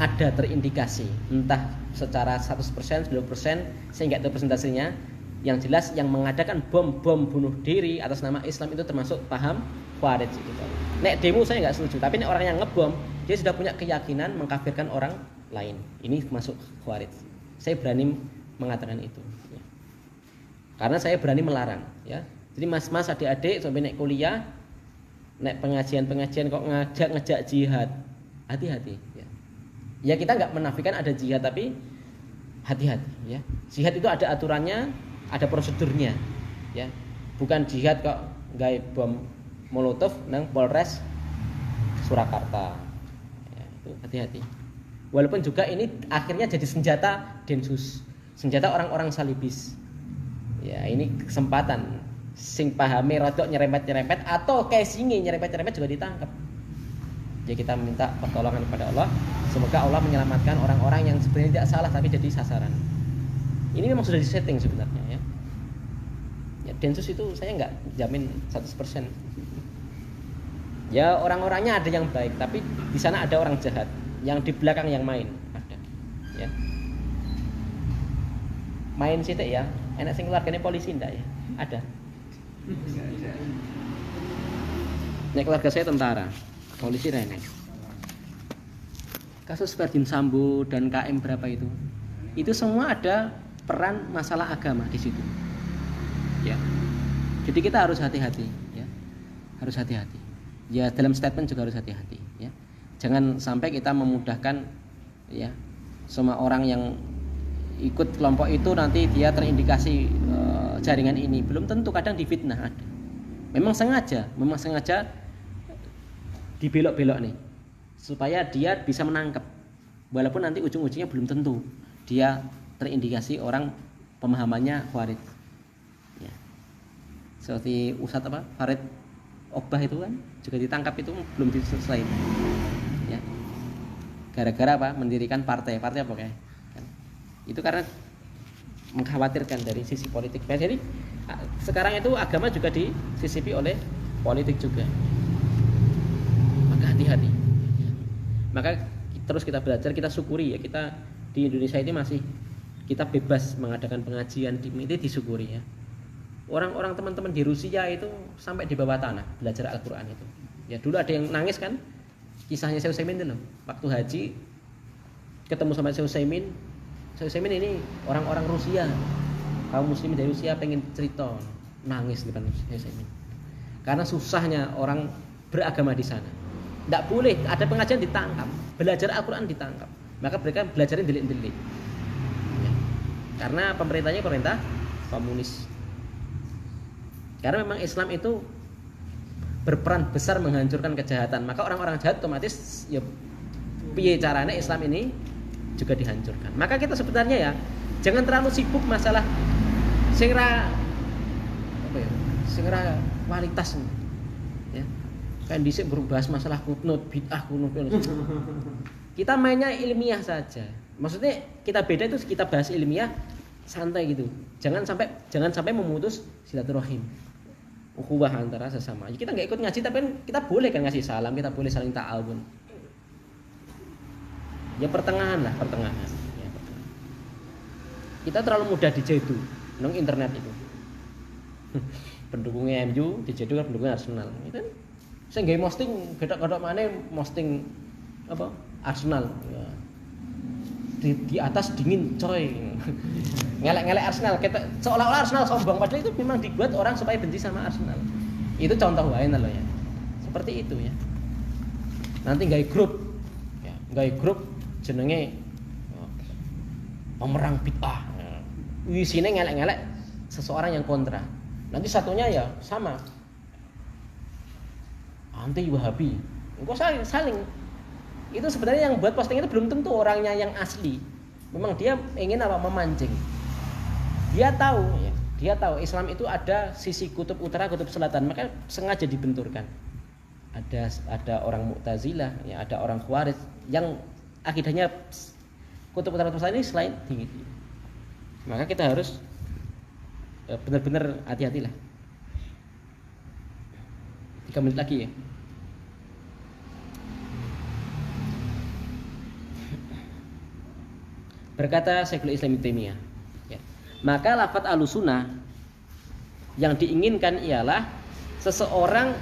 Ada terindikasi entah secara 100%, 90% sehingga itu presentasinya yang jelas yang mengadakan bom bunuh diri atas nama Islam itu termasuk paham Khawarij itu. Nek demo saya enggak setuju, tapi nek orang yang ngebom dia sudah punya keyakinan mengkafirkan orang lain. Ini masuk Khawarij. Saya berani mengatakan itu ya. Karena saya berani melarang ya. Jadi mas-mas adik-adik sampai naik kuliah, naik pengajian-pengajian kok ngajak jihad, hati-hati ya. Ya kita nggak menafikan ada jihad tapi hati-hati ya. Jihad itu ada aturannya, ada prosedurnya ya. Bukan jihad kok gawe bom molotov nang Polres Surakarta. Ya, itu hati-hati. Walaupun juga ini akhirnya jadi senjata Densus, senjata orang-orang salibis. Ya, ini kesempatan sing pahami rodok nyerempet-nyerempet atau casingi nyerempet-nyerempet juga ditangkap. Jadi kita minta pertolongan kepada Allah. Semoga Allah menyelamatkan orang-orang yang sebenarnya tidak salah tapi jadi sasaran. Ini memang sudah disetting sebenarnya ya. Ya Densus itu saya nggak jamin 100%. Ya orang-orangnya ada yang baik tapi di sana ada orang jahat yang di belakang yang main ada. Ya. Main sithik ya. Enak sing keluargane polisi ndak ya? Ada. Nek keluarga saya tentara, polisi rene. Kasus Ferdin Sambo dan KM berapa itu semua ada peran masalah agama di situ. Ya. Jadi kita harus hati-hati, ya. Harus hati-hati. Ya dalam statement juga harus hati-hati, ya. Jangan sampai kita memudahkan, ya, semua orang yang ikut kelompok itu nanti dia terindikasi jaringan ini. Belum tentu, kadang difitnah ada. Memang sengaja dibelok-belok nih supaya dia bisa menangkap. Walaupun nanti ujung-ujungnya belum tentu dia terindikasi orang pemahamannya Khawarij. Ya. Seperti Ustadz Farid Ogbah itu kan juga ditangkap itu belum diselesai. Ya. Gara-gara apa? Mendirikan partai apa kayak? Itu karena mengkhawatirkan dari sisi politik. Jadi sekarang itu agama juga disisipi oleh politik juga. Maka hati-hati. Maka terus kita belajar, kita syukuri ya, kita di Indonesia ini masih kita bebas mengadakan pengajian, itu disyukuri ya. Orang-orang teman-teman di Rusia itu sampai di bawah tanah belajar Al-Qur'an itu. Ya dulu ada yang nangis kan? Kisahnya Syekh Utsaimin itu loh. Waktu haji ketemu sama Syekh Utsaimin ini orang-orang Rusia kaum muslimin dari Rusia pengen cerita, nangis di depan Utsaimin. Karena susahnya orang beragama di sana. Tidak boleh ada pengajian ditangkap, belajar Al-Quran ditangkap. Maka mereka belajarin delik-delik. Ya. Karena pemerintahnya pemerintah komunis. Karena memang Islam itu berperan besar menghancurkan kejahatan. Maka orang-orang jahat otomatis ya piye caranya Islam ini juga dihancurkan. Maka kita sebenarnya ya jangan terlalu sibuk masalah sing ra kualitas. Ya. Kan dhisik berbahas masalah kunut, bid'ah kunut. Kita mainnya ilmiah saja. Maksudnya kita beda itu kita bahas ilmiah santai gitu. Jangan sampai memutus silaturahim. Ukhuwah antara sesama. Kita nggak ikut ngaji tapi kita boleh kan ngasih salam, kita boleh saling ta'awun. Ya pertengahan lah, pertengahan. Ya, pertengahan. Kita terlalu mudah dijedu nang internet itu. Pendukungnya MU dijedu kan pendukungnya Arsenal. Itu kan saya nggak posting, gedok-gedok mana posting apa Arsenal. Ya. Di atas dingin coy. Ngelek-ngelek Arsenal, kita seolah-olah Arsenal sombong padahal itu memang dibuat orang supaya benci sama Arsenal. Itu contoh wae loh ya. Seperti itu ya. Nanti gawe grup. Ya, gawe grup jenenge pemerang bid'ah. Isine ngelek-ngelek seseorang yang kontra. Nanti satunya ya sama. Anti Wahabi. Engko saling. Itu sebenarnya yang buat posting itu belum tentu orangnya yang asli. Memang dia ingin apa memancing. Dia tahu Islam itu ada sisi kutub utara, kutub selatan, maka sengaja dibenturkan. Ada orang Mu'tazilah, ya, ada orang Khawarij yang akidahnya kutub utara, kutub selatan ini selain tinggi. Maka kita harus benar-benar hati-hatilah. 3 menit lagi ya. Berkata Syekhul Islam Ibnu Taimiyah, ya, maka lafadz Ahlussunnah yang diinginkan ialah seseorang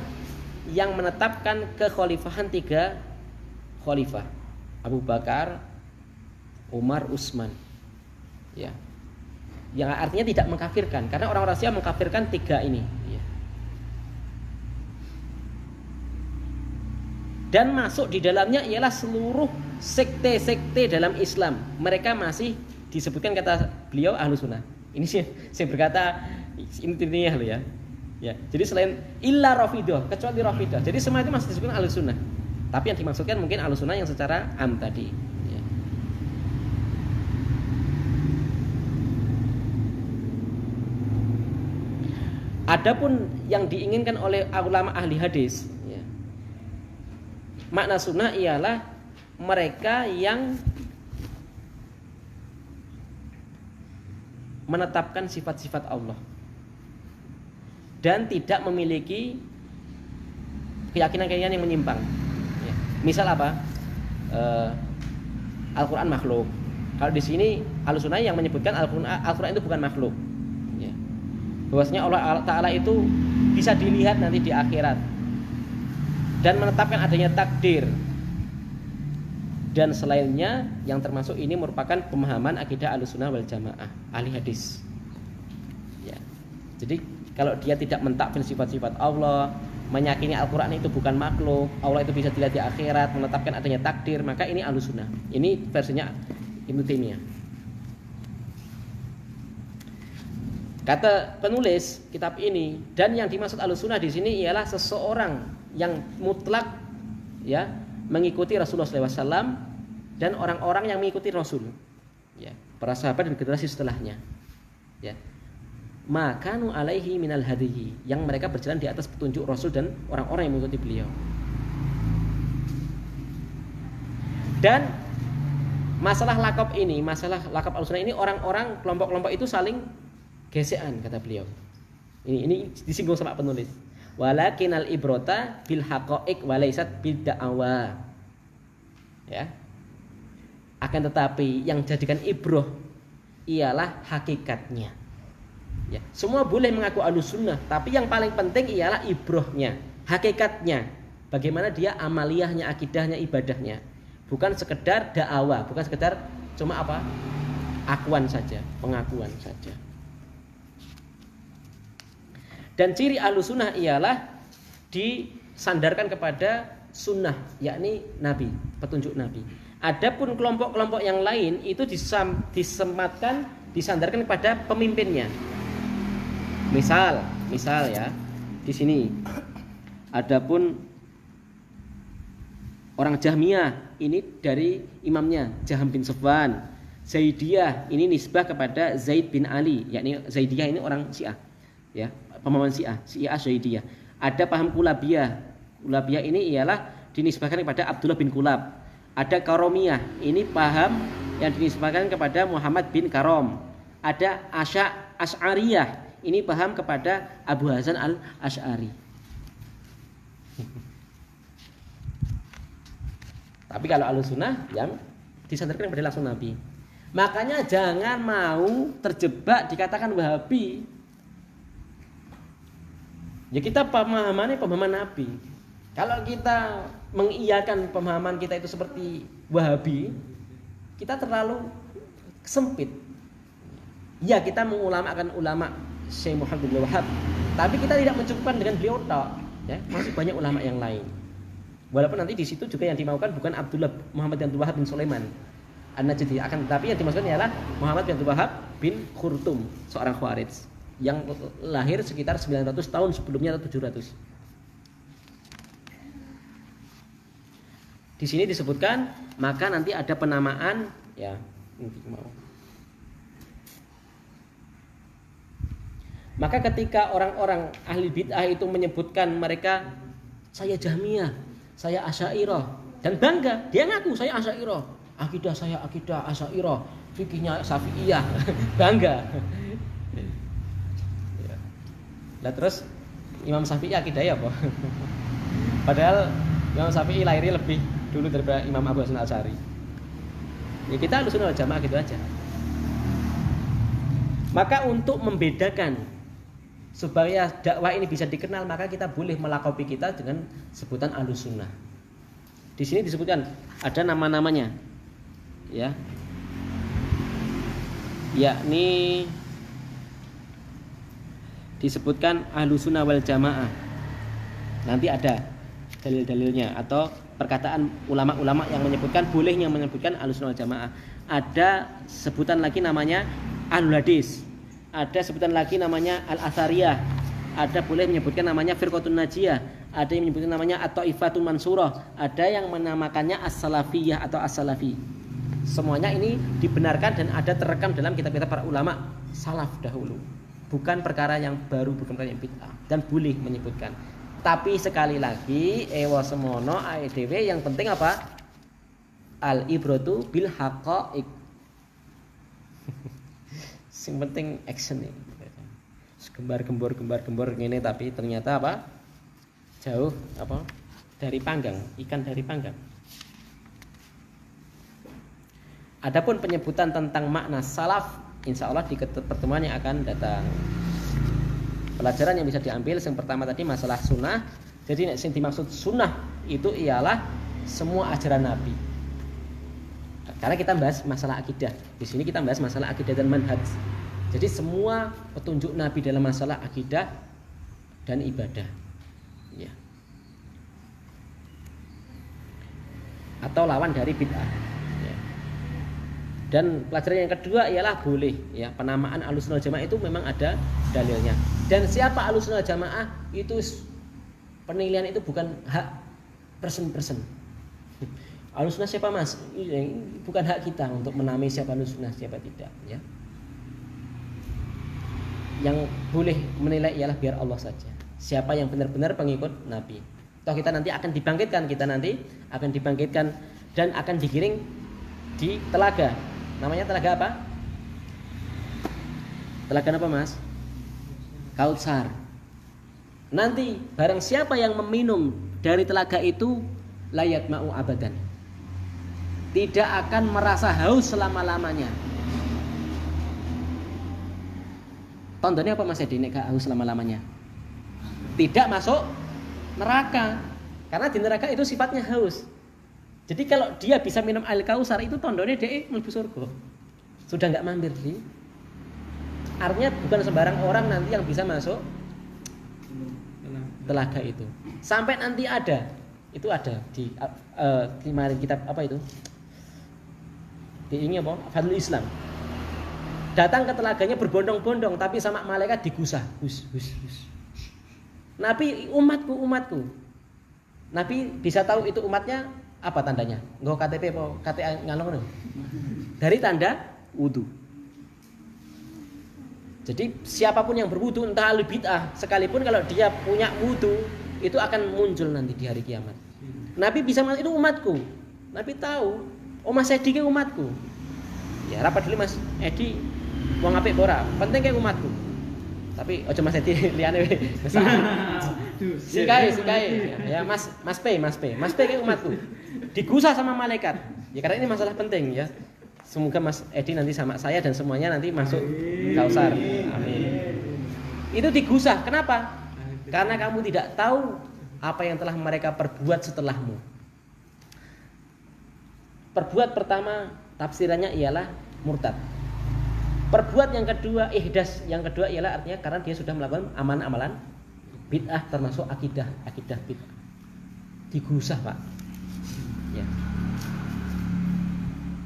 yang menetapkan kekhalifahan 3 khalifah, Abu Bakar, Umar, Utsman. Ya. Yang artinya tidak mengkafirkan, karena orang-orang Syiah mengkafirkan 3 ini. Ya. Dan masuk di dalamnya ialah seluruh sekte-sekte dalam Islam. Mereka masih disebutkan kata beliau Ahlussunnah. Ini sih saya berkata intinya loh ya. Ya. Jadi selain illa Rafidah, kecuali Rafidah. Jadi semua itu masih disebutkan Ahlussunnah. Tapi yang dimaksudkan mungkin Ahlussunnah yang secara am tadi. Ya. Adapun yang diinginkan oleh ulama ahli hadis, ya, makna sunnah ialah mereka yang menetapkan sifat-sifat Allah dan tidak memiliki keyakinan-keyakinan yang menyimpang. Ya. Misal apa? Al-Quran makhluk. Kalau di sini Ahlussunnah yang menyebutkan Al-Quran itu bukan makhluk. Ya. Bahwasanya Allah Ta'ala itu bisa dilihat nanti di akhirat dan menetapkan adanya takdir. Dan selainnya yang termasuk ini merupakan pemahaman akidah Ahlussunnah wal Jamaah, ahli hadis. Ya. Jadi kalau dia tidak mentakfir sifat-sifat Allah, meyakini Al-Quran itu bukan makhluk, Allah itu bisa dilihat di akhirat, menetapkan adanya takdir, maka ini Ahlussunnah. Ini versinya Ibnu Taimiyah. Kata penulis kitab ini, dan yang dimaksud Ahlussunnah di sini ialah seseorang yang mutlak, ya, mengikuti Rasulullah SAW dan orang-orang yang mengikuti Rasul, ya, para sahabat dan generasi setelahnya, ya, makanu alaihi minal hadihi, yang mereka berjalan di atas petunjuk Rasul dan orang-orang yang mengikuti beliau. Dan masalah lakab ini, masalah lakab Ahlussunnah ini, orang-orang kelompok-kelompok itu saling gesekan, kata beliau. Ini disinggung sama penulis. Walakinal ibrota bil haqaiq walaisat bid da'awa. Ya. Akan tetapi yang jadikan ibroh ialah hakikatnya. Ya. Semua boleh mengaku Ahlussunnah, tapi yang paling penting ialah ibrohnya, hakikatnya. Bagaimana dia amaliyahnya, akidahnya, ibadahnya. Bukan sekedar da'awa, bukan sekedar cuma apa? Akuan saja, pengakuan saja. Dan ciri Ahlussunnah ialah disandarkan kepada sunnah, yakni Nabi, petunjuk Nabi. Adapun kelompok-kelompok yang lain itu disematkan, disandarkan kepada pemimpinnya. Misal ya, di sini. Adapun orang Jahmiyah ini dari imamnya Jaham bin Safwan. Zaidiyah ini nisbah kepada Zaid bin Ali, yakni Zaidiyah ini orang Syiah, ya, pemahaman Syiah Zaidiyah. Ada paham Kulabiyah. Kulabiyah ini ialah dinisbahkan kepada Abdullah bin Kulab. Ada Karomiyah, ini paham yang dinisbahkan kepada Muhammad bin Karom. Ada Asy'ariyah, ini paham kepada Abu Hasan al-Asy'ari. Tapi kalau Ahlussunnah yang disandarkan kepada langsung Nabi. Makanya jangan mau terjebak dikatakan Wahabi. Ya kita pemahaman Nabi. Kalau kita mengiyakan pemahaman kita itu seperti Wahabi, kita terlalu sempit. Ya kita mengulamakan ulama Syekh Muhammad bin Wahab, tapi kita tidak mencukupkan dengan beliau tok. Ya, masih banyak ulama yang lain. Walaupun nanti di situ juga yang dimaukan bukan Abdullah Muhammad bin Wahab bin Sulaiman An-Najdi, akan tetapi yang dimaksudkan ialah Muhammad bin Wahab bin Khurtum, seorang Khawarij yang lahir sekitar 900 tahun sebelumnya atau 700. Di sini disebutkan maka nanti ada penamaan ya. Maka ketika orang-orang ahli bid'ah itu menyebutkan mereka saya Jahmiyah, saya Asy'ariyah dan bangga, dia ngaku saya Asy'ariyah, akidah saya akidah Asy'ariyah, fikihnya Syafi'iyah, bangga. Lah terus Imam Syafi'i akidahnya apa? Padahal Imam Syafi'i lahirnya lebih dulu daripada Imam Abu Hasan Asy'ari. Ya kita Ahlussunnah wal Jamaah gitu aja. Maka untuk membedakan supaya dakwah ini bisa dikenal, maka kita boleh melakopi kita dengan sebutan Ahlussunnah. Di sini disebutkan ada nama-namanya. Ya. Yakni disebutkan Ahlussunnah wal Jamaah. Nanti ada dalil-dalilnya atau perkataan ulama-ulama yang menyebutkan bolehnya menyebutkan Ahlussunnah wal Jamaah. Ada sebutan lagi namanya Ahlul Hadis. Ada sebutan lagi namanya Al-Athariyah. Ada boleh menyebutkan namanya Firqatun Najiyah. Ada yang menyebutkan namanya At-Thaifatul Mansurah. Ada yang menamakannya As-Salafiyah atau As-Salafi. Semuanya ini dibenarkan dan ada terekam dalam kitab-kitab para ulama salaf dahulu. Bukan perkara yang baru, bukan perkara yang bid'ah, dan boleh menyebutkan. Tapi sekali lagi ewa semono AEDW yang penting apa? Al-ibratu bil haqa'iq. Yang penting action nih. Gembar-gembor gini tapi ternyata apa? Jauh apa? Dari panggang, ikan dari panggang. Adapun penyebutan tentang makna salaf, insya Allah di pertemuan yang akan datang. Pelajaran yang bisa diambil yang pertama tadi masalah sunnah. Jadi yang dimaksud sunnah itu ialah semua ajaran Nabi. Karena kita bahas masalah akidah. Di sini kita bahas masalah akidah dan manhaj. Jadi semua petunjuk Nabi dalam masalah akidah dan ibadah. Ya. Atau lawan dari bid'ah. Ya. Dan pelajaran yang kedua ialah boleh ya penamaan Ahlussunnah wal Jamaah itu memang ada dalilnya. Dan siapa Ahlussunnah wal Jamaah itu penilaian itu bukan hak person. Ahlussunnah siapa mas? Bukan hak kita untuk menamai siapa Ahlussunnah siapa tidak ya. Yang boleh menilai ialah biar Allah saja. Siapa yang benar-benar pengikut Nabi. Toh kita nanti akan dibangkitkan dan akan digiring di telaga. Namanya telaga apa? Telaga apa mas? Kautsar. Nanti barang siapa yang meminum dari telaga itu layat ma'u abadan, tidak akan merasa haus selama-lamanya. Tandanya apa mas Edi? Nek haus selama-lamanya tidak masuk neraka. Karena di neraka itu sifatnya haus. Jadi kalau dia bisa minum air kausar itu tandanya dia mlebu surga. Sudah enggak mampir sih. Artinya bukan sembarang orang nanti yang bisa masuk telaga itu. Sampai nanti ada di kemarin kitab apa itu? Di ini apa? Fadlul Islam. Datang ke telaganya berbondong-bondong tapi sama malaikat digusah. Hus. Nabi umatku. Nabi bisa tahu itu umatnya apa tandanya? Nggo KTP apa KTA ngalong ngono? Dari tanda wudu. Jadi siapapun yang berwudu entah ahli bid'ah sekalipun kalau dia punya wudu itu akan muncul nanti di hari kiamat. Nabi bisa itu umatku. Nabi tahu, oh Mas Edi ke umatku. Ya rapat dulu Mas Edi wong apik ora, penting ke umatku. Tapi ojo Mas Edi liyane we. Sikai. Ya Mas P ke umatku. Digusah sama malaikat. Ya karena ini masalah penting ya. Semoga Mas Edi nanti sama saya dan semuanya nanti masuk Kausar. Amin. Itu digusah. Kenapa? Karena kamu tidak tahu apa yang telah mereka perbuat setelahmu. Perbuat pertama tafsirannya ialah murtad. Perbuat yang kedua ihdas, yang kedua ialah artinya karena dia sudah melakukan amalan-amalan bid'ah termasuk akidah bid'ah. Digusah, Pak. Ya.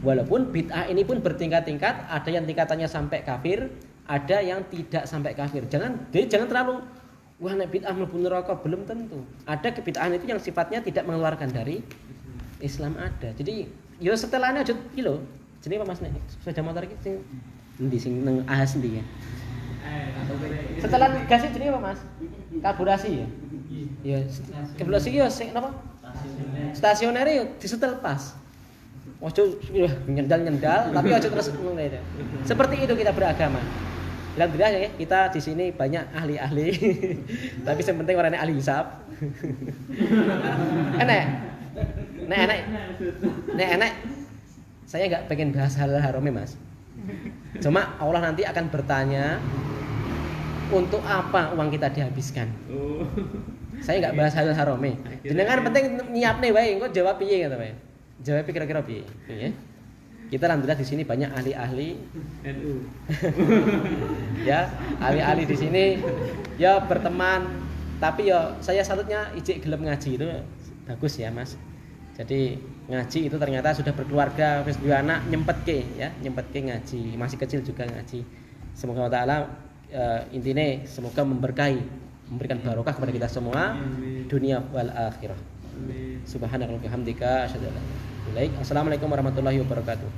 Walaupun bid'ah ini pun bertingkat-tingkat, ada yang tingkatannya sampai kafir, ada yang tidak sampai kafir. Jangan terlalu wah nek bid'ah mlebu neraka, belum tentu. Ada kebid'ahan itu yang sifatnya tidak mengeluarkan dari Islam ada. Jadi yo setelahnya aja iki lho. Jenenge apa Mas nek sepeda motor iki sing endi sing nang ahas ndi ya? Setelan gas jenenge apa Mas? Karburasi ya? Ya, karburasi yo sing napa? Stasioner yo disetel pas. Ojo nyendal tapi ojo terus ngono ya. Seperti itu kita beragama. Alhamdulillah ya kita di sini banyak ahli-ahli. Tapi yang penting orangnya ahli hisab. Enak. Saya enggak pengen bahas hal haram Mas. Cuma Allah nanti akan bertanya untuk apa uang kita dihabiskan. Saya enggak bahas hal haram. Jenengan penting nyiapne wae engko jawab piye ngono wae. Jawab kira-kira piye? Ya. Kita alhamdulillah di sini banyak ahli-ahli NU. Ya, ahli-ahli di sini ya berteman, tapi ya saya salutnya ijik gelem ngaji itu bagus ya, Mas. Jadi ngaji itu ternyata sudah berkeluarga, wis duwe anak nyempetke ngaji, masih kecil juga ngaji. Semoga Allah Taala intinya semoga memberkahi, memberikan barokah kepada kita semua dunia wal akhirah. Subhanakallahumma wa bihamdika asyhadu an la ilaha illa anta astaghfiruka wa atubu ilaik. Assalamualaikum warahmatullahi wabarakatuh.